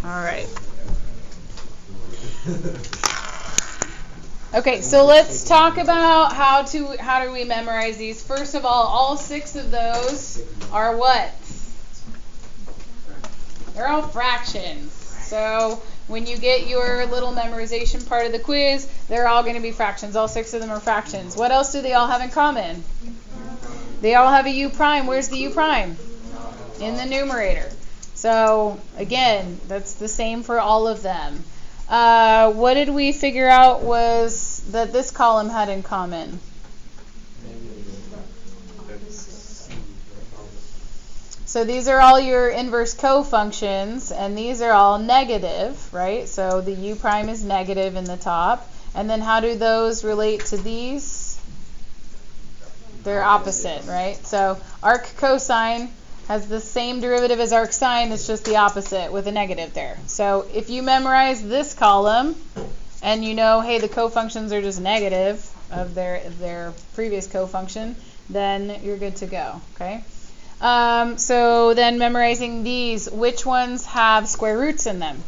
All right. Okay, so let's talk about how do we memorize these. First of all 6 of those are what? They're all fractions. So when you get your little memorization part of the quiz, they're all going to be fractions. All 6 of them are fractions. What else do they all have in common? They all have a u prime. Where's the u prime? In the numerator. So again, that's the same for all of them. What did we figure out was that this column had in common? So these are all your inverse cofunctions, and these are all negative, right? So the u prime is negative in the top. And then how do those relate to these? They're opposite, right? So arc cosine has the same derivative as arc sine, it's just the opposite with a negative there. So if you memorize this column and you know, hey, the cofunctions are just negative of their previous cofunction, then you're good to go, okay? So then memorizing these, which ones have square roots in them?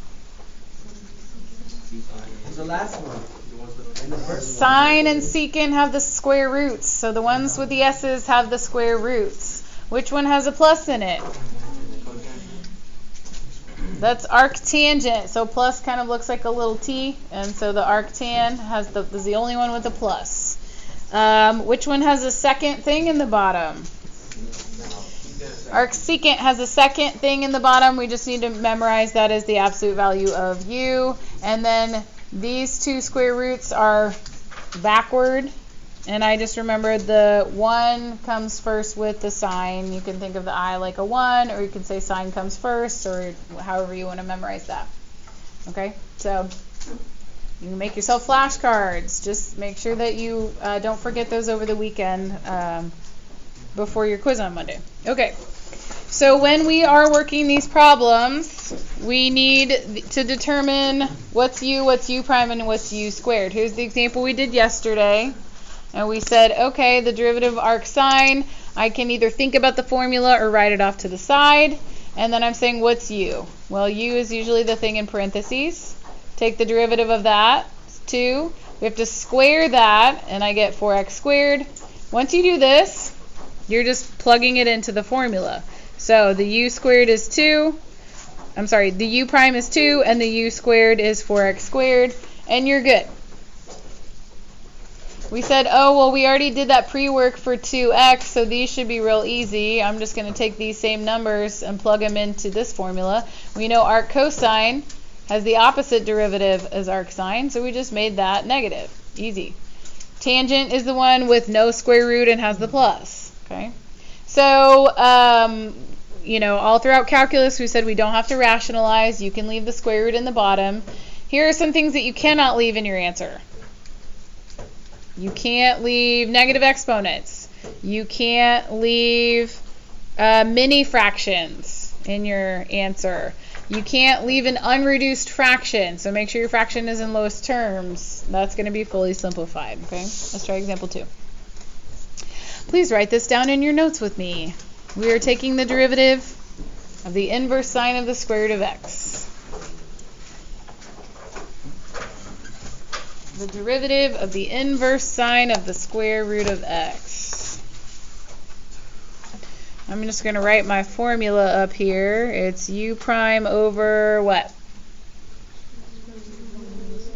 The last one. Sine and secant have the square roots. So the ones with the s's have the square roots. Which one has a plus in it? That's arctangent. So plus kind of looks like a little t, and so the arctan is the only one with a plus. Which one has a second thing in the bottom? Arcsecant has a second thing in the bottom. We just need to memorize that as the absolute value of u. And then these 2 square roots are backward. And I just remembered the 1 comes first with the sign. You can think of the I like a 1, or you can say sign comes first, or however you want to memorize that. Okay, so you can make yourself flashcards. Just make sure that you don't forget those over the weekend before your quiz on Monday. Okay, so when we are working these problems, we need to determine what's u prime, and what's u squared. Here's the example we did yesterday. And we said, okay, the derivative of arc sine, I can either think about the formula or write it off to the side. And then I'm saying, what's u? Well, u is usually the thing in parentheses. Take the derivative of that, it's 2. We have to square that, and I get 4x squared. Once you do this, you're just plugging it into the formula. So the u squared is 2. The u prime is 2, and the u squared is 4x squared, and you're good. We said, oh, well, we already did that pre-work for 2x, so these should be real easy. I'm just going to take these same numbers and plug them into this formula. We know arc cosine has the opposite derivative as arc sine, so we just made that negative. Easy. Tangent is the one with no square root and has the plus. Okay. So, all throughout calculus, we said we don't have to rationalize. You can leave the square root in the bottom. Here are some things that you cannot leave in your answer. You can't leave negative exponents. You can't leave mini fractions in your answer. You can't leave an unreduced fraction. So make sure your fraction is in lowest terms. That's going to be fully simplified. Okay, let's try example 2. Please write this down in your notes with me. We are taking the derivative of the inverse sine of the square root of x. The derivative of the inverse sine of the square root of x. I'm just going to write my formula up here. It's u prime over what?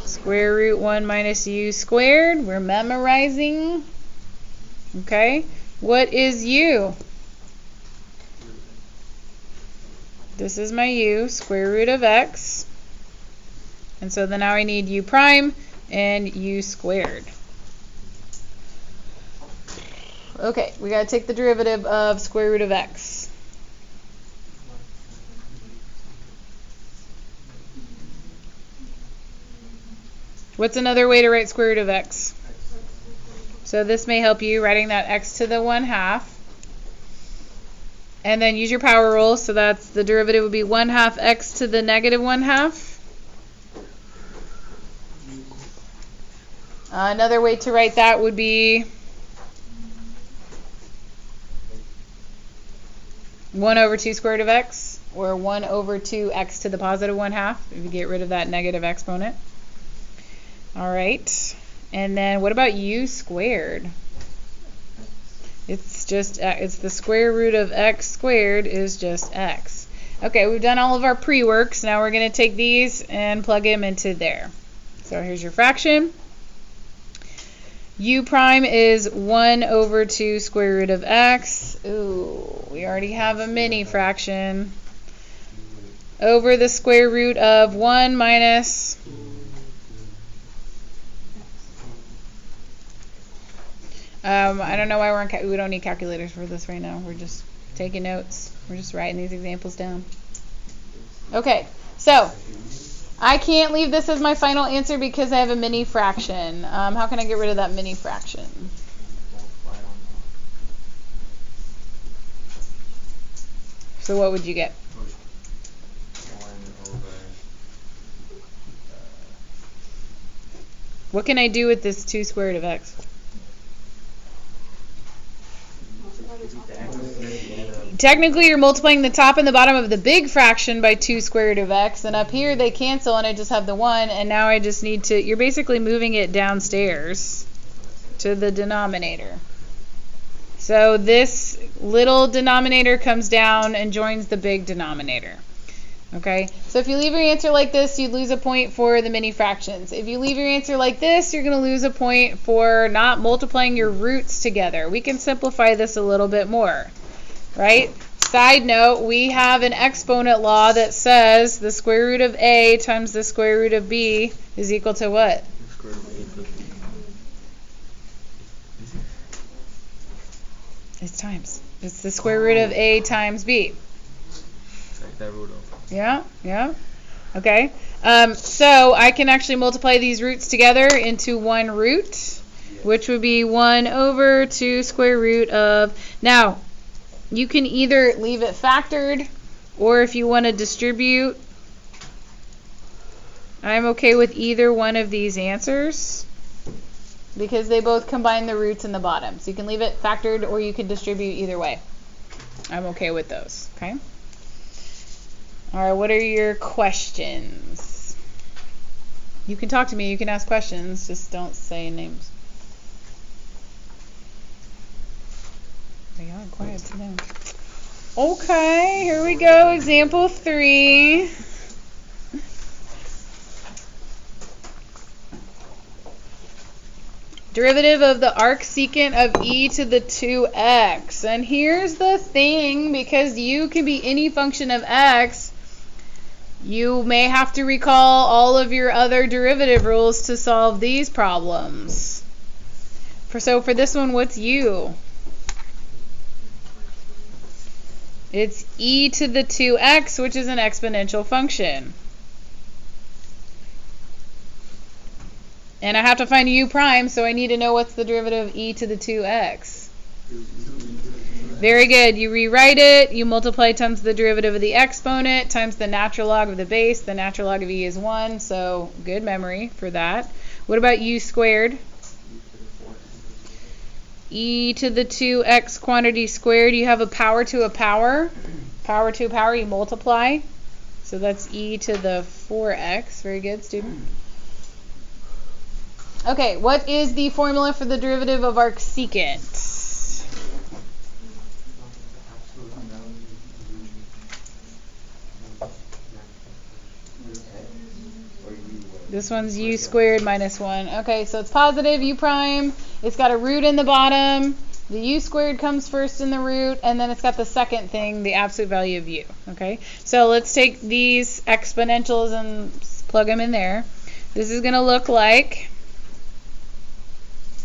Square root 1 minus u squared. We're memorizing. Okay. What is u? This is my u, square root of x. And so then now I need u prime and u squared. Okay, we got to take the derivative of square root of x. What's another way to write square root of x? So this may help you, writing that x to the 1/2. And then use your power rule, so that's the derivative would be 1/2 x to the negative 1/2. Another way to write that would be 1 over 2 square root of x. or 1 over 2x to the positive 1/2, if you get rid of that negative exponent. All right. And then what about u squared? It's just, it's the square root of x squared is just x. Okay, we've done all of our pre-works. Now we're going to take these and plug them into there. So here's your fraction. U prime is 1 over 2 square root of x. Ooh, we already have a mini fraction. Over the square root of 1 minus I don't know why we don't need calculators for this right now. We're just taking notes. We're just writing these examples down. Okay, so I can't leave this as my final answer because I have a mini fraction. How can I get rid of that mini fraction? So what would you get? What can I do with this 2 square root of x? Technically, you're multiplying the top and the bottom of the big fraction by 2 square root of x, and up here they cancel and I just have the 1, and now I just need to, you're basically moving it downstairs to the denominator. So this little denominator comes down and joins the big denominator. Okay, so if you leave your answer like this, you'd lose a point for the mini fractions. If you leave your answer like this, you're going to lose a point for not multiplying your roots together. We can simplify this a little bit more, right? Side note, we have an exponent law that says the square root of a times the square root of b is equal to what? It's times. It's the square root of a times b. Yeah, yeah. Okay. So I can actually multiply these roots together into one root, which would be 1 over 2 square root of. Now, you can either leave it factored, or if you want to distribute, I'm okay with either one of these answers because they both combine the roots in the bottom. So you can leave it factored or you can distribute either way. I'm okay with those, okay? All right, what are your questions? You can talk to me, you can ask questions, just don't say names. They got quiet today. Okay, here we go, example 3. Derivative of the arcsecant of e to the 2x. And here's the thing, because u can be any function of x, you may have to recall all of your other derivative rules to solve these problems. So for this one, what's u? It's e to the 2x, which is an exponential function. And I have to find u prime, so I need to know what's the derivative of e to the 2x. Very good. You rewrite it. You multiply times the derivative of the exponent times the natural log of the base. The natural log of e is 1, so good memory for that. What about u squared? E to the 2x quantity squared. You have a power to a power. Power to a power, you multiply. So that's e to the 4x. Very good, student. Okay, what is the formula for the derivative of arcsecant? This one's u squared minus 1. Okay, so it's positive u prime. It's got a root in the bottom. The u squared comes first in the root, and then it's got the second thing, the absolute value of u. Okay, so let's take these exponentials and plug them in there. This is going to look like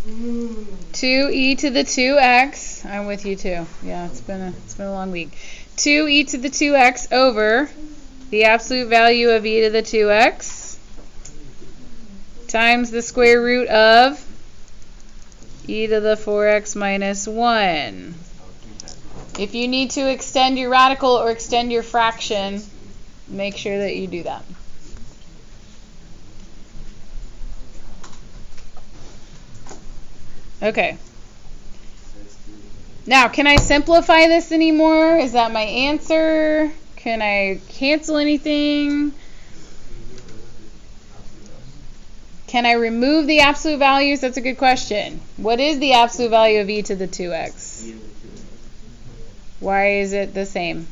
2e to the 2x. I'm with you too. Yeah, it's been a long week. 2e to the 2x over the absolute value of e to the 2x times the square root of e to the 4x minus 1. If you need to extend your radical or extend your fraction, make sure that you do that. Okay. Now, can I simplify this anymore? Is that my answer? Can I cancel anything? Can I remove the absolute values? That's a good question. What is the absolute value of e to the 2x? Why is it the same?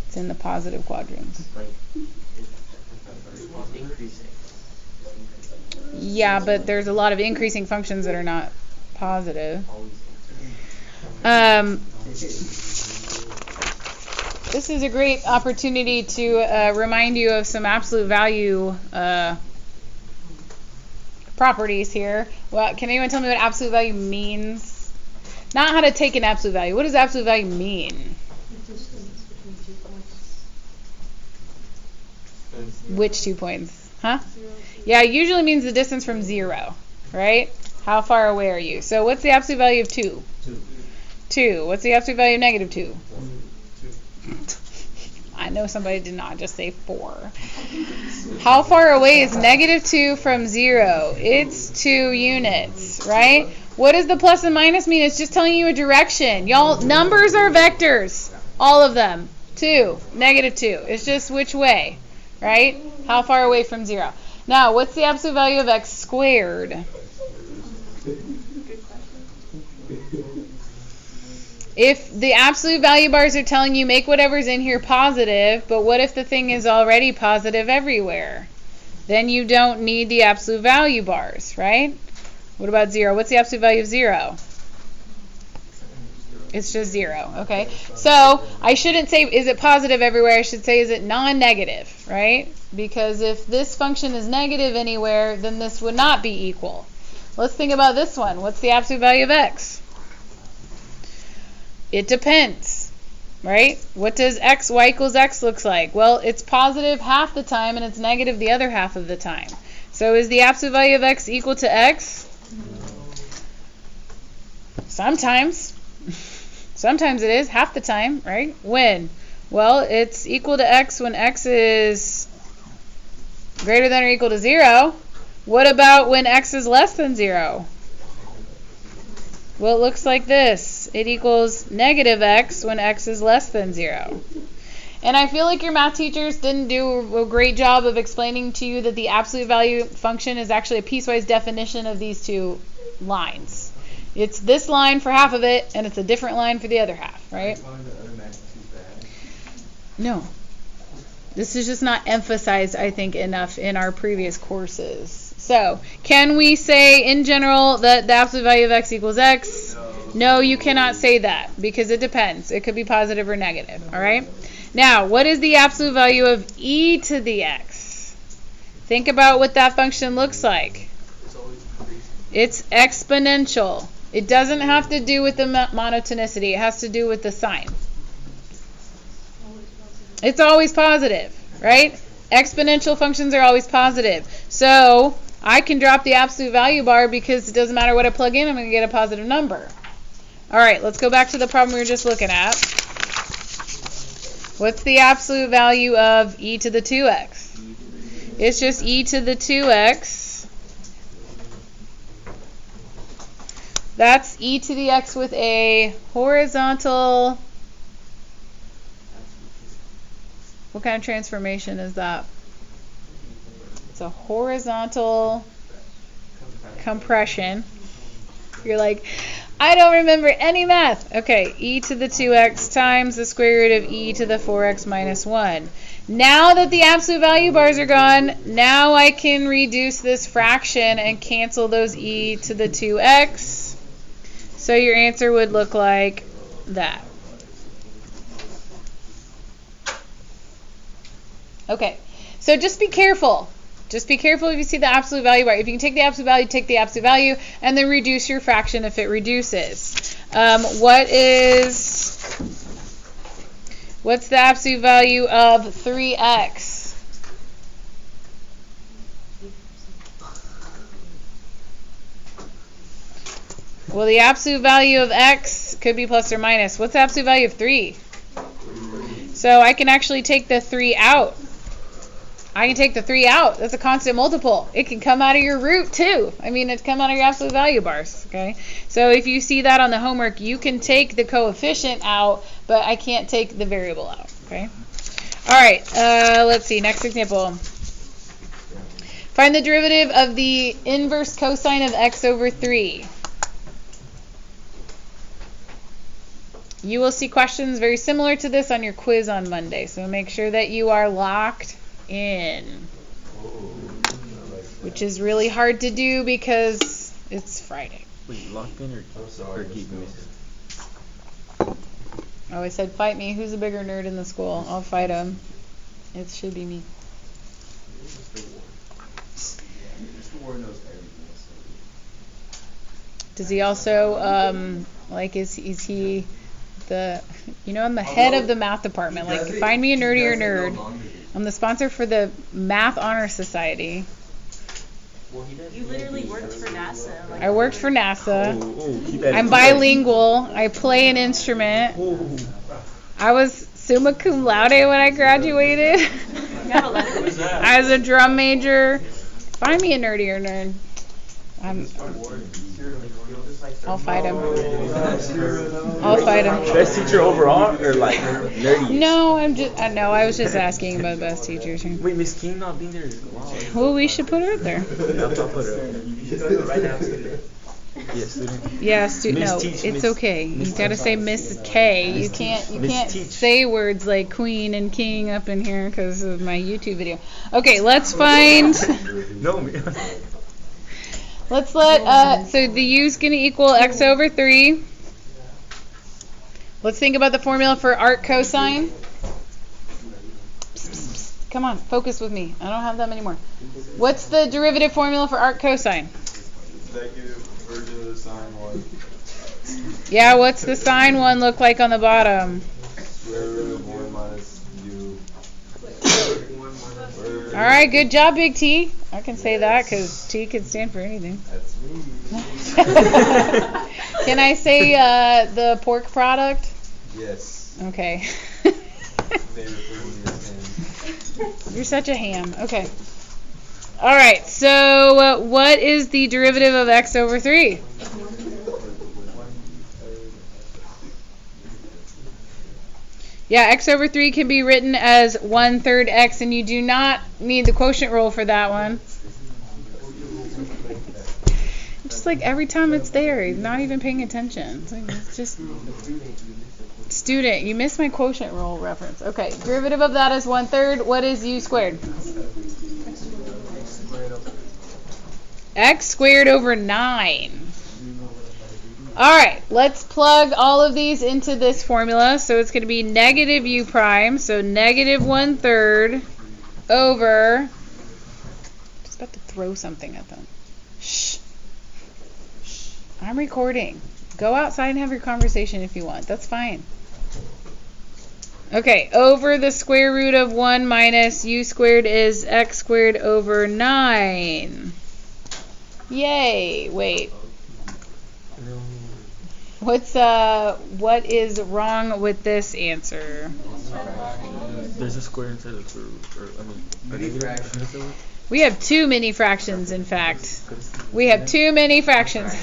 It's in the positive quadrant. Yeah, but there's a lot of increasing functions that are not positive. This is a great opportunity to remind you of some absolute value properties here. Well, can anyone tell me what absolute value means? Not how to take an absolute value. What does absolute value mean? The distance between 2 points. Which 2 points? Huh? 0, yeah, it usually means the distance from 0, right? How far away are you? So what's the absolute value of 2? 2. What's the absolute value of negative 2? 2. I know somebody did not just say 4. How far away is negative 2 from 0? It's 2 units, right? What does the plus and minus mean? It's just telling you a direction. Y'all, numbers are vectors. All of them. 2, negative 2. It's just which way, right? How far away from 0? Now, what's the absolute value of x squared? If the absolute value bars are telling you make whatever's in here positive, but what if the thing is already positive everywhere? Then you don't need the absolute value bars, right? What about 0? What's the absolute value of 0? It's just 0, okay? So I shouldn't say is it positive everywhere. I should say is it non-negative, right? Because if this function is negative anywhere, then this would not be equal. Let's think about this one. What's the absolute value of x? It depends, right? What does y equals x looks like? Well, it's positive half the time and it's negative the other half of the time. So is the absolute value of x equal to x? Sometimes. Sometimes it is, half the time, right? When? Well, it's equal to x when x is greater than or equal to 0. What about when x is less than 0? Well, it looks like this. It equals negative x when x is less than 0. And I feel like your math teachers didn't do a great job of explaining to you that the absolute value function is actually a piecewise definition of these two lines. It's this line for half of it, and it's a different line for the other half, right? No. This is just not emphasized, I think, enough in our previous courses. So, can we say in general that the absolute value of x equals x? No, you cannot say that because it depends. It could be positive or negative, all right? Now, what is the absolute value of e to the x? Think about what that function looks like. It's exponential. It doesn't have to do with the monotonicity. It has to do with the sign. It's always positive, right? Exponential functions are always positive. So I can drop the absolute value bar because it doesn't matter what I plug in, I'm going to get a positive number. All right, let's go back to the problem we were just looking at. What's the absolute value of e to the 2x? It's just e to the 2x. That's e to the x with a horizontal. What kind of transformation is that? It's a horizontal compression. You're like, I don't remember any math. Okay, e to the 2x times the square root of e to the 4x minus 1. Now that the absolute value bars are gone, now I can reduce this fraction and cancel those e to the 2x. So your answer would look like that. Okay, so just be careful. Just be careful if you see the absolute value bar. If you can take the absolute value, take the absolute value, and then reduce your fraction if it reduces. What's the absolute value of 3x? Well, the absolute value of x could be plus or minus. What's the absolute value of 3? So I can actually take the 3 out. I can take the 3 out. That's a constant multiple. It can come out of your root too. I mean, it come out of your absolute value bars. Okay. So if you see that on the homework, you can take the coefficient out, but I can't take the variable out. Okay. All right. Let's see. Next example. Find the derivative of the inverse cosine of x over 3. You will see questions very similar to this on your quiz on Monday, so make sure that you are locked in, which is really hard to do because it's Friday. Wait, locked in or keep missing? I always said, fight me. Who's a bigger nerd in the school? I'll fight him. It should be me. Does he also, is he the, I'm the head of the math department. Like, find me a nerdier nerd. I'm the sponsor for the Math Honor Society. You literally worked for NASA. I worked for NASA. I'm bilingual. I play an instrument. I was summa cum laude when I graduated. I was a drum major. Find me a nerdier nerd. I'll fight him. I'll fight him. Best teacher overall or like nerdy? No, I was just asking about best teachers. Wait, Miss King not being there is wow. Well, we should put her up there. I'll put her up there. Yes, student. Yeah, student. No, Teach, it's Miss, okay. You gotta say Miss K. You can't say words like queen and king up in here because of my YouTube video. Okay, let's find. No, man. Let's so the u's going to equal x over 3. Let's think about the formula for arc cosine. Come on, focus with me. I don't have that many more. What's the derivative formula for arc cosine? Negative version of the sine 1. Yeah, what's the sine 1 look like on the bottom? Square root of 1 minus u. All right, good job, Big T. I can say that because T can stand for anything. That's me. Can I say the pork product? Yes. Okay. They refer to me as ham. You're such a ham. Okay. All right, so what is the derivative of x over 3? Yeah, x over 3 can be written as 1/3 x, and you do not need the quotient rule for that one. Just like every time it's there, you're not even paying attention. It's just... Student, you missed my quotient rule reference. Okay, derivative of that is 1/3. What is u squared? X squared over 9. All right, let's plug all of these into this formula. So it's going to be negative u prime, so negative 1/3 over... I'm just about to throw something at them. Shh. I'm recording. Go outside and have your conversation if you want. That's fine. Okay, over the square root of 1 minus u squared is x squared over 9. Yay. Wait. What is wrong with this answer? There's a square inside of the root. We have too many fractions, in fact. We have too many fractions.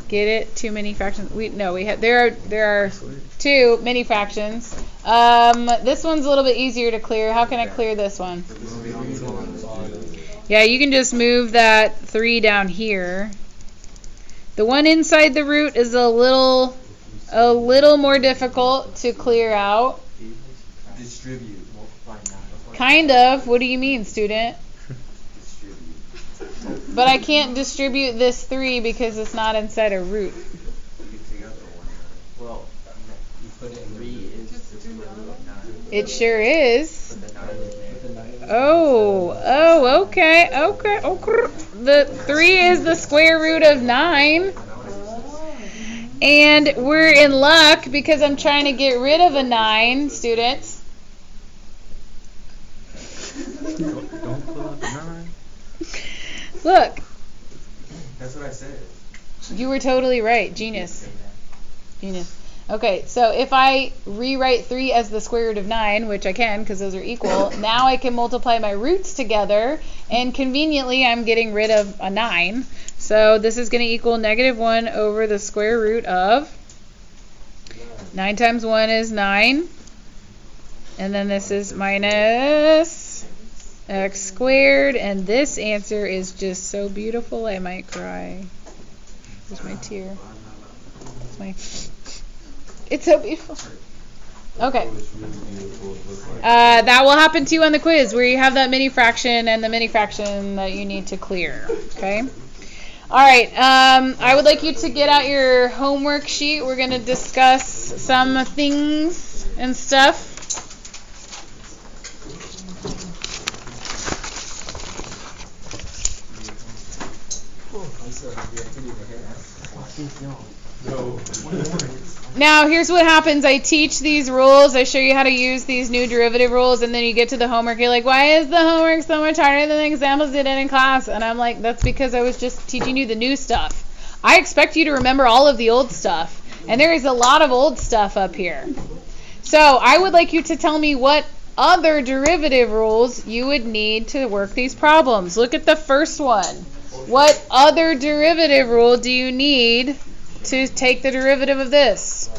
Get it? Too many fractions. There are too many fractions. This one's a little bit easier to clear. How can I clear this one? Yeah, you can just move that 3 down here. The one inside the root is a little more difficult to clear out. Distribute. Kind of. What do you mean, student? But I can't distribute this 3 because it's not inside a root. Well, you put it in 3 is the square root of 9. It sure is. But the 9 is there. Oh, okay. The 3 is the square root of 9. And we're in luck because I'm trying to get rid of a 9, students. Don't pull out the 9. Look. That's what I said. You were totally right. Genius. Okay, so if I rewrite 3 as the square root of 9, which I can because those are equal, now I can multiply my roots together, and conveniently I'm getting rid of a 9. So this is going to equal -1 over the square root of 9 times 1 is 9. And then this is minus x squared. And this answer is just so beautiful, I might cry. There's my tear. It's so beautiful. Okay. That will happen to you on the quiz where you have that mini fraction and the mini fraction that you need to clear. Okay. All right. I would like you to get out your homework sheet. We're going to discuss some things and stuff. Now, here's what happens. I teach these rules. I show you how to use these new derivative rules, and then you get to the homework. You're like, why is the homework so much harder than the examples did in class? And I'm like, that's because I was just teaching you the new stuff. I expect you to remember all of the old stuff, and there is a lot of old stuff up here. So I would like you to tell me what other derivative rules you would need to work these problems. Look at the first one. What other derivative rule do you need to take the derivative of this?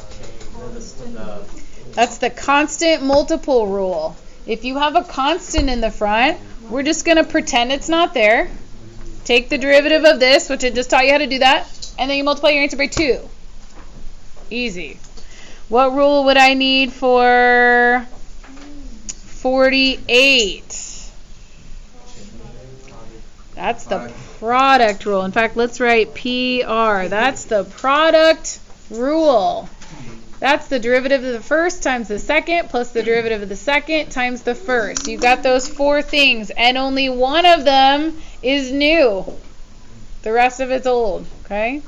That's the constant multiple rule. If you have a constant in the front, we're just going to pretend it's not there. Take the derivative of this, which I just taught you how to do that, and then you multiply your answer by 2. Easy. What rule would I need for 48? That's the product rule. In fact, let's write PR. That's the product rule. That's the derivative of the first times the second plus the derivative of the second times the first. You got those 4 things, and only one of them is new. The rest of it's old, okay?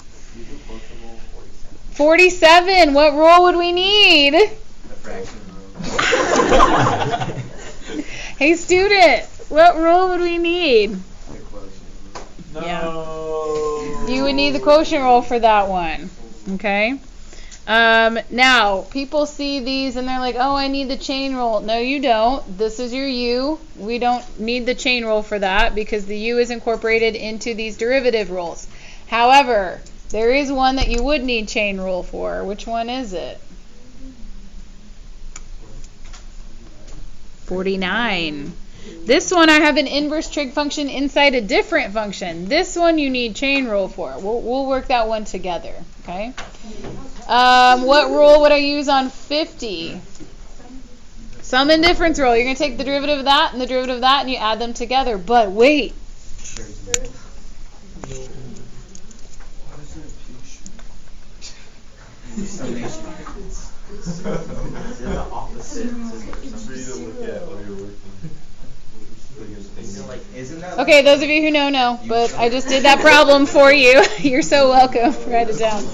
47. What rule would we need? The fraction rule. Hey, student, what rule would we need? No. Yeah. You would need the quotient rule for that one. Okay? Now, people see these and they're like, oh, I need the chain rule. No, you don't. This is your u. We don't need the chain rule for that because the u is incorporated into these derivative rules. However, there is one that you would need chain rule for. Which one is it? 49. This one, I have an inverse trig function inside a different function. This one you need chain rule for. We'll work that one together, okay? What rule would I use on 50? Sum and difference rule. You're going to take the derivative of that and the derivative of that, and you add them together. But wait. Okay, those of you who know, but I just did that problem for you. You're so welcome. Write it down.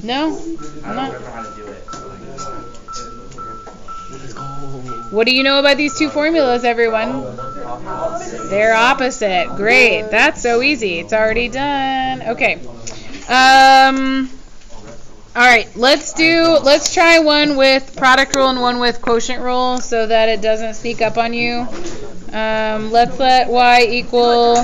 No, I'm not. What do you know about these two formulas, everyone? They're opposite. Great. That's so easy. It's already done. Okay. All right, let's try one with product rule and one with quotient rule so that it doesn't sneak up on you. Let's let y equal.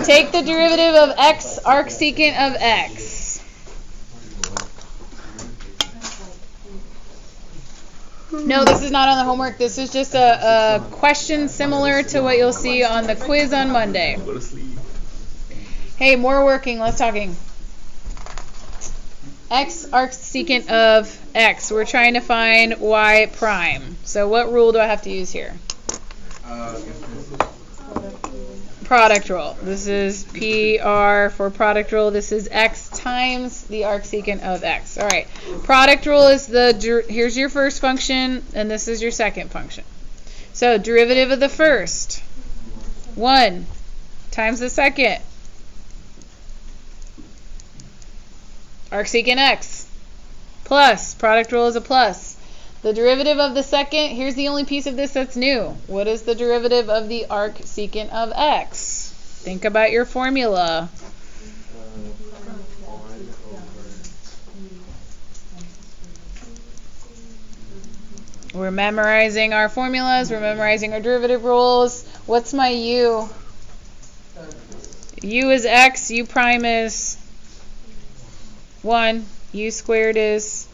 Take the derivative of x arcsecant of x. No, this is not on the homework. This is just a question similar to what you'll see on the quiz on Monday. Hey, more working, less talking. X arcsecant of x. We're trying to find y prime. So what rule do I have to use here? Product rule. This is PR for product rule. This is x times the arcsecant of x. All right. Product rule is here's your first function, and this is your second function. So derivative of the first, 1 times the second. Arcsecant x plus, product rule is a plus. The derivative of the second, here's the only piece of this that's new. What is the derivative of the arcsecant of x? Think about your formula. We're memorizing our formulas. We're memorizing our derivative rules. What's my u? U is x. U prime is 1. U squared is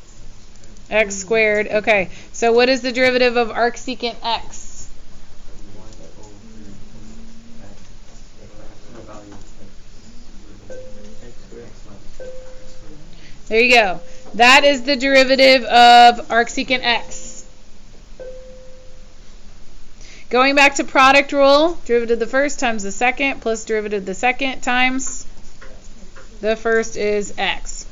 x squared. Okay, so what is the derivative of arcsecant x? There you go. That is the derivative of arcsecant x. Going back to product rule, derivative of the first times the second plus derivative of the second times the first is x.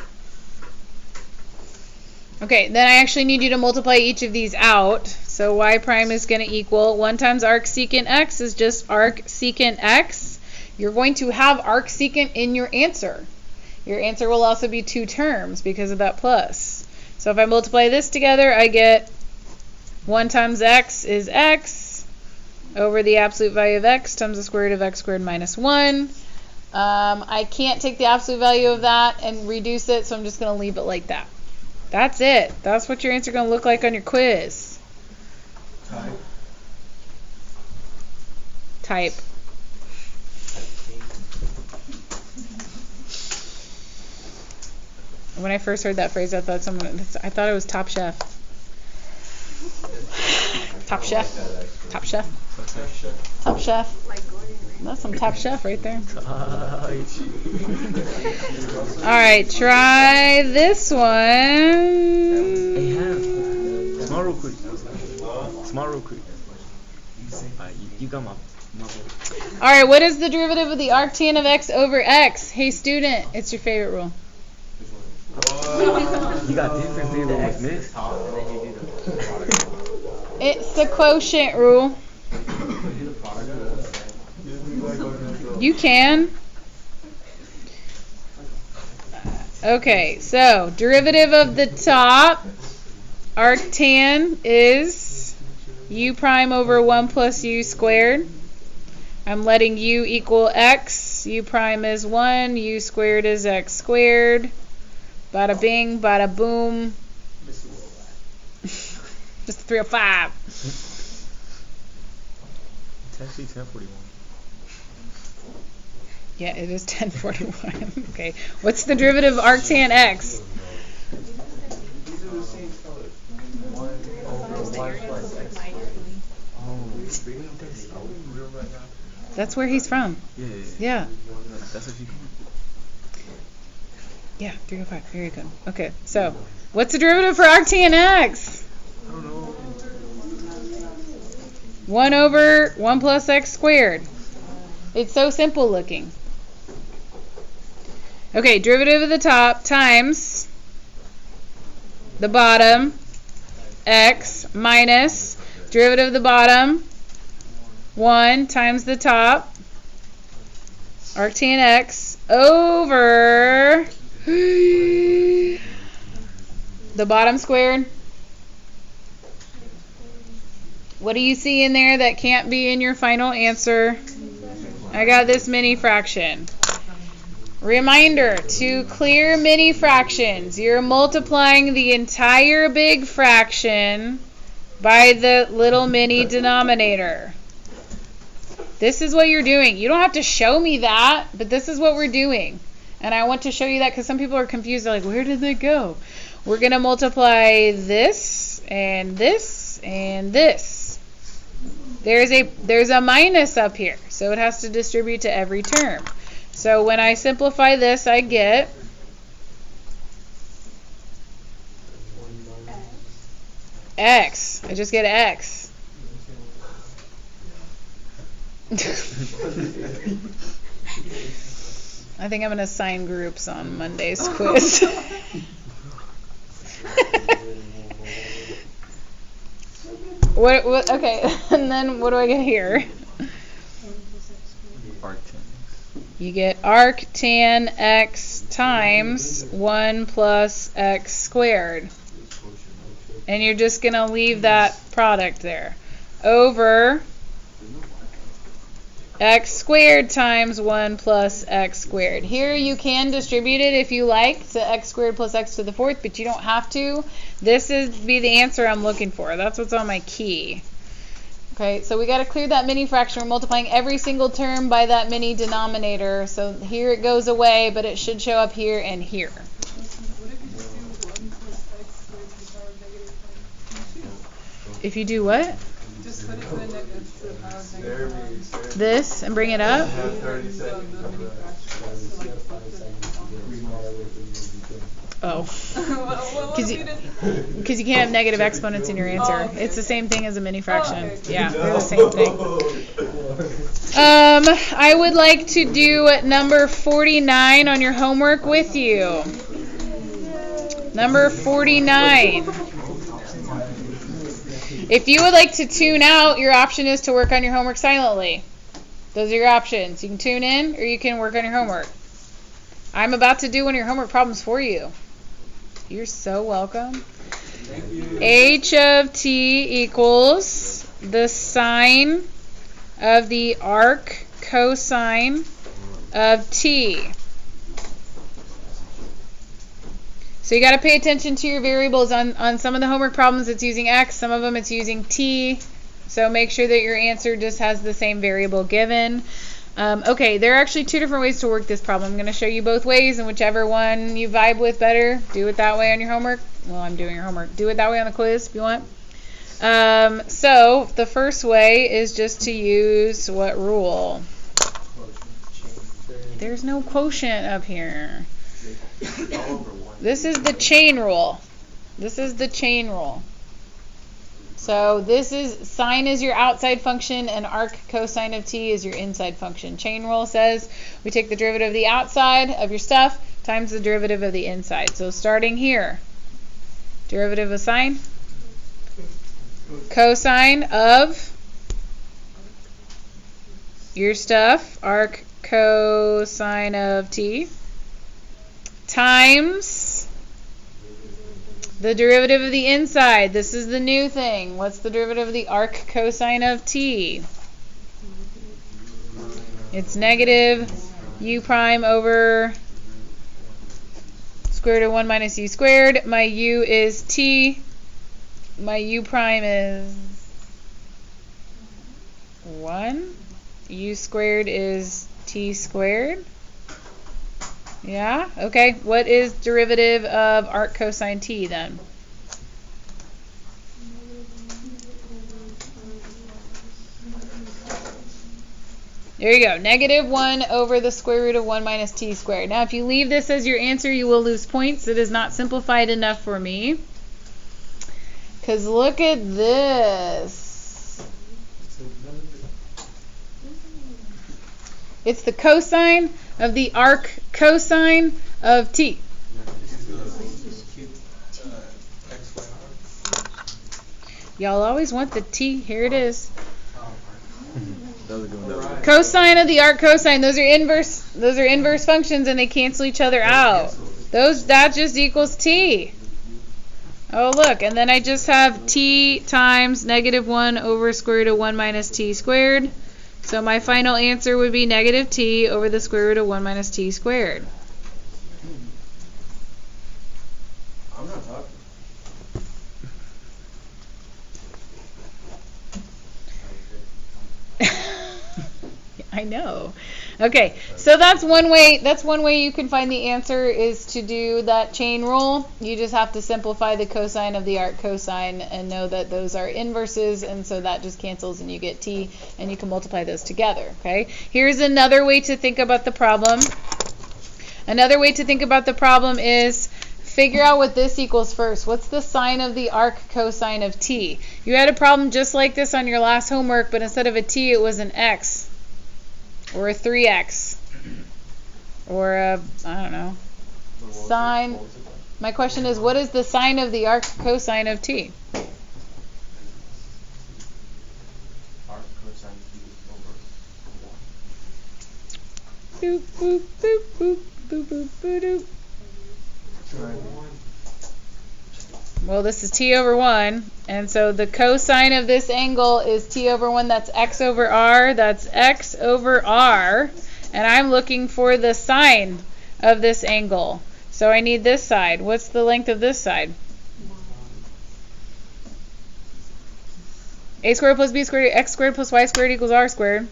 Okay, then I actually need you to multiply each of these out. So y prime is going to equal 1 times arcsecant x is just arcsecant x. You're going to have arcsecant in your answer. Your answer will also be 2 terms because of that plus. So if I multiply this together, I get 1 times x is x over the absolute value of x times the square root of x squared minus 1. I can't take the absolute value of that and reduce it, so I'm just going to leave it like that. That's it. That's what your answer is going to look like on your quiz. Type. When I first heard that phrase, I thought it was Top Chef. Top Chef. Top Chef. Top Chef. That's some Top Chef right there. Alright, try this one. Hey, Ham. Small real quick. Small real quick. You got my Alright, what is the derivative of the arctan of x over x? Hey student, it's your favorite rule. You got different favorite miss. It's the quotient rule. You can. Okay, so derivative of the top arctan is u prime over 1 plus u squared. I'm letting u equal x. U prime is 1. U squared is x squared. Bada bing, bada boom. Just 305. It's actually 1041. Yeah, it is 1041. Okay. What's the derivative of arctan x? That's where he's from. Yeah. That's what you can. Yeah, 305. Very good. Okay, so what's the derivative for arctan x? I don't know. 1 over 1 plus x squared. It's so simple looking. Okay, derivative of the top times the bottom x minus derivative of the bottom 1 times the top arctan x over the bottom squared. What do you see in there that can't be in your final answer? I got this mini fraction. Reminder, to clear mini fractions, you're multiplying the entire big fraction by the little mini denominator. This is what you're doing. You don't have to show me that, but this is what we're doing. And I want to show you that because some people are confused. They're like, where did they go? We're going to multiply this and this and this. There's a minus up here, so it has to distribute to every term. So when I simplify this, I get x. I just get x. I think I'm going to assign groups on Monday's quiz. What? Okay, and then what do I get here? You get arctan x times 1 plus x squared. and you're just going to leave that product there, over x squared times 1 plus x squared. Here you can distribute it if you like to x squared plus x to the fourth, but you don't have to. This is be the answer I'm looking for. That's what's on my key. Okay, so we got to clear that mini fraction. We're multiplying every single term by that mini denominator. So here it goes away, but it should show up here and here. If you do what? Just put it to the power of negative. This and bring it up? Have 30 seconds of Oh. Because you can't have negative exponents in your answer. Oh, okay. It's the same thing as a mini fraction. Oh, okay. Yeah, they're the same thing. I would like to do number 49 on your homework with you. Number 49. If you would like to tune out, your option is to work on your homework silently. Those are your options. You can tune in or you can work on your homework. I'm about to do one of your homework problems for you. You're so welcome. H of t equals the sine of the arc cosine of t. So you got to pay attention to your variables. On some of the homework problems it's using x, some of them it's using t. So make sure that your answer just has the same variable given. Okay, there are actually two different ways to work this problem. I'm going to show you both ways, and whichever one you vibe with better, do it that way on your homework. Well, I'm doing your homework. Do it that way on the quiz if you want. So the first way is just to use what rule? There's no quotient up here. This is the chain rule. This is the chain rule. So this is sine is your outside function and arc cosine of t is your inside function. Chain rule says we take the derivative of the outside of your stuff times the derivative of the inside. So starting here, derivative of sine, cosine of your stuff, arc cosine of t, times the derivative of the inside. This is the new thing. What's the derivative of the arc cosine of t? It's negative u prime over square root of 1 minus u squared. My u is t. My u prime is 1. U squared is t squared. Yeah? Okay. What is derivative of arc cosine t then? There you go. Negative 1 over the square root of 1 minus t squared. Now, if you leave this as your answer, you will lose points. It is not simplified enough for me. Because look at this. It's the cosine of the arc cosine of t. Y'all always want the t. Here it is. Cosine of the arc cosine. Those are inverse functions, and they cancel each other out. That just equals t. Oh, look, and then I just have t times negative 1 over square root of 1 minus t squared. So my final answer would be negative t over the square root of 1 minus t squared. I'm not talking. I know. Okay, so that's one way. That's one way you can find the answer is to do that chain rule. You just have to simplify the cosine of the arc cosine and know that those are inverses, and so that just cancels and you get t, and you can multiply those together. Okay. Here's another way to think about the problem. Another way to think about the problem is figure out what this equals first. What's the sine of the arc cosine of t? You had a problem just like this on your last homework, but instead of a t, it was an x. Or a 3x. Or a, I don't know, sine. My question is, what is the sine of the arc cosine of t? Arc cosine t over 1. Boop, boop, boop, boop, boop, boop, boop, boop. well, this is t over 1, and so the cosine of this angle is t over 1. That's x over r. That's x over r. And I'm looking for the sine of this angle. So I need this side. What's the length of this side? A squared plus b squared, x squared plus y squared equals r squared.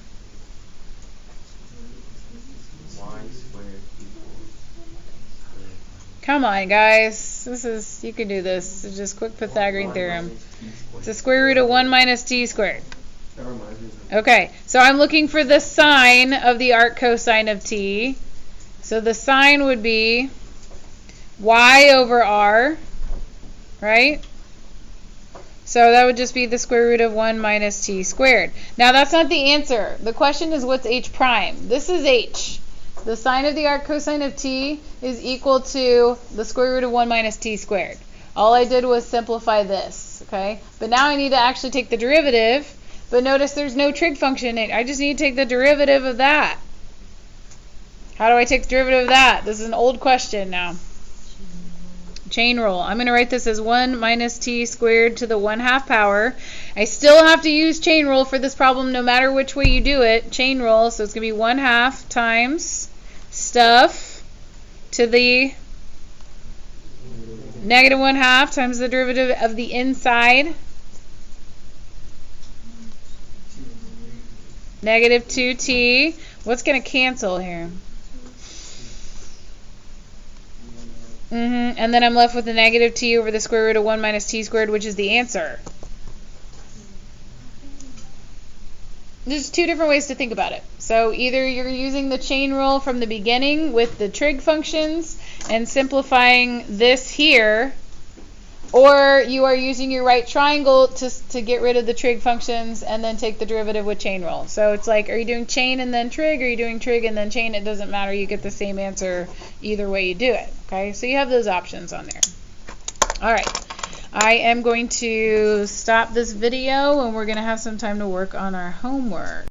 Come on, guys. You can do this. It's just quick Pythagorean theorem. It's the square root of 1 minus t squared. Okay, so I'm looking for the sine of the arc cosine of t. So the sine would be y over r, right? So that would just be the square root of 1 minus t squared. Now that's not the answer. The question is what's h prime? This is h. The sine of the arc cosine of t is equal to the square root of 1 minus t squared. All I did was simplify this, okay? But now I need to actually take the derivative. But notice there's no trig function in it. I just need to take the derivative of that. How do I take the derivative of that? This is an old question now. Chain rule. I'm going to write this as 1 minus t squared to the 1/2 power. I still have to use chain rule for this problem no matter which way you do it. Chain rule, so it's going to be 1/2 times stuff to the negative 1/2 times the derivative of the inside. Negative 2t. What's going to cancel here? And then I'm left with the negative t over the square root of 1 minus t squared, which is the answer. There's two different ways to think about it. So either you're using the chain rule from the beginning with the trig functions and simplifying this here, or you are using your right triangle to get rid of the trig functions and then take the derivative with chain rule. So it's like, are you doing chain and then trig, or are you doing trig and then chain? It doesn't matter. You get the same answer either way you do it. Okay, so you have those options on there. All right, I am going to stop this video and we're going to have some time to work on our homework.